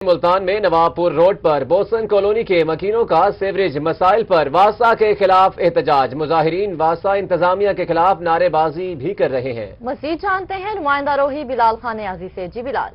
ملتان میں نوابپور روڈ پر بوسن کالونی کے مکینوں کا سیوریج مسائل پر واسا کے خلاف احتجاج۔ مظاہرین واسا انتظامیہ کے خلاف نعرے بازی بھی کر رہے ہیں۔ مزید جانتے ہیں نمائندہ روحی بلال خان نیازی سے۔ جی بلال۔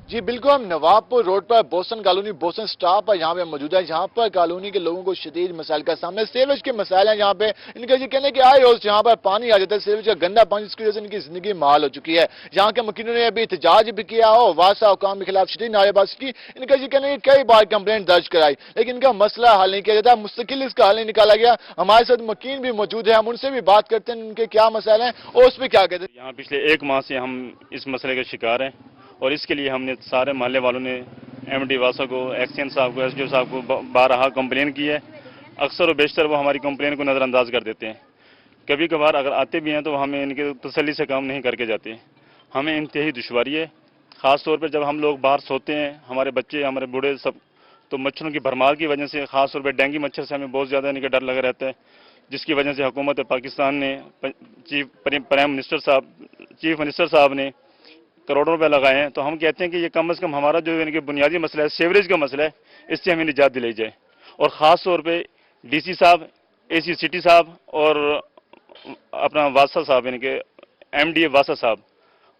جی بالکل، ہم نوابپور روڈ پر بوسن کالونی بوسن سٹاپ پر یہاں پہ موجود ہے، جہاں پر کالونی کے لوگوں کو شدید مسائل کا سامنا ہے۔ سیوریج کے مسائل ہیں یہاں پہ، ان کا یہ کہنا ہے کہ آئے روز یہاں پر پانی آ جاتا ہے، سیوریج کا گندا پانی، جس کی وجہ سے ان کی زندگی محال ہو چکی ہے۔ یہاں کے مکینوں نے ابھی احتجاج بھی کیا اور واسا حکام کے خلاف شدید نعرے بازی کی۔ ان کا یہ کہنا ہے کہ کئی بار کمپلینٹ درج کرائی لیکن ان کا مسئلہ حل نہیں کیا جاتا، مستقل اس کا حل نہیں نکالا گیا۔ ہمارے ساتھ مکین بھی موجود ہیں، ہم ان سے بھی بات کرتے ہیں ان کے کیا مسائل ہیں اور اس پہ کیا کہتے ہیں۔ یہاں پچھلے 1 ماہ سے ہم اس مسئلے کے شکار ہیں اور اس کے لیے ہم نے سارے محلے والوں نے ایم ڈی واسا کو، ایکسین صاحب کو، ایس ڈی او صاحب کو بارہا کمپلین کی ہے۔ اکثر و بیشتر وہ ہماری کمپلین کو نظر انداز کر دیتے ہیں۔ کبھی کبھار اگر آتے بھی ہیں تو ہمیں ان کے تسلی سے کام نہیں کر کے جاتے۔ ہمیں انتہائی دشواری ہے، خاص طور پہ جب ہم لوگ باہر سوتے ہیں، ہمارے بچے، ہمارے بوڑھے سب، تو مچھروں کی بھرمار کی وجہ سے، خاص طور پہ ڈینگی مچھر سے ہمیں بہت زیادہ ان کا ڈر لگا رہتا ہے، جس کی وجہ سے حکومت پاکستان نے چیف منسٹر صاحب نے کروڑوں روپے لگائے ہیں۔ تو ہم کہتے ہیں کہ یہ کم از کم ہمارا جو ان کے بنیادی مسئلہ ہے، سیوریج کا مسئلہ ہے، اس سے ہمیں نجات دلائی جائے۔ اور خاص طور پہ ڈی سی صاحب، اے سی سٹی صاحب اور اپنا واسا صاحب، ان کے ایم ڈی واسا صاحب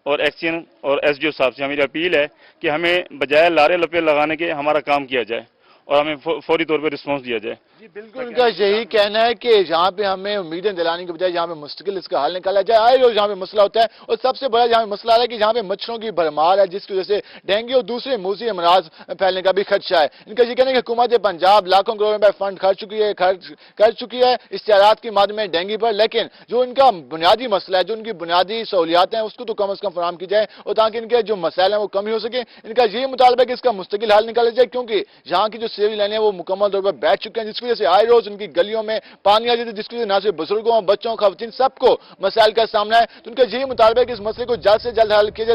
اور ایکسین اور ایس ڈی او صاحب سے ہماری اپیل ہے کہ ہمیں بجائے لارے لپے لگانے کے ہمارا کام کیا جائے اور ہمیں فوری طور پہ رسپانس دیا جائے۔ جی بالکل، ان کا یہی کہنا ہے کہ جہاں پہ ہمیں امیدیں دلانے کے بجائے یہاں پہ مستقل اس کا حل نکالا جائے۔ آئے روز یہاں پہ مسئلہ ہوتا ہے اور سب سے بڑا یہاں پہ مسئلہ ہے کہ جہاں پہ مچھروں کی بھرمار ہے، جس کی وجہ سے ڈینگی اور دوسرے موذی امراض پھیلنے کا بھی خدشہ ہے۔ ان کا یہ کہنا ہے کہ حکومت پنجاب لاکھوں کروڑ روپے فنڈ کر چکی ہے اشتہارات کے مادے میں ڈینگی پر، لیکن جو ان کا بنیادی مسئلہ ہے، جو ان کی بنیادی سہولیات ہیں، اس کو تو کم از کم فراہم کی جائے اور تاکہ ان کے جو مسائل ہیں وہ کمی ہو سکے۔ ان کا یہی مطالبہ ہے کہ اس کا مستقل حل نکالا جائے، کیونکہ یہاں کی جو سیوریج لائنیں ہیں وہ مکمل طور پر بیٹھ چکے ہیں، جس کی وجہ سے آئے روز ان کی گلیوں میں پانی آ جاتا ہے، جس کی وجہ سے نہ صرف بزرگوں، بچوں، خواتین سب کو مسائل کا سامنا ہے۔ تو ان کا یہی مطالبہ ہے کہ اس مسئلے کو جلد سے جلد حل کیا جائے۔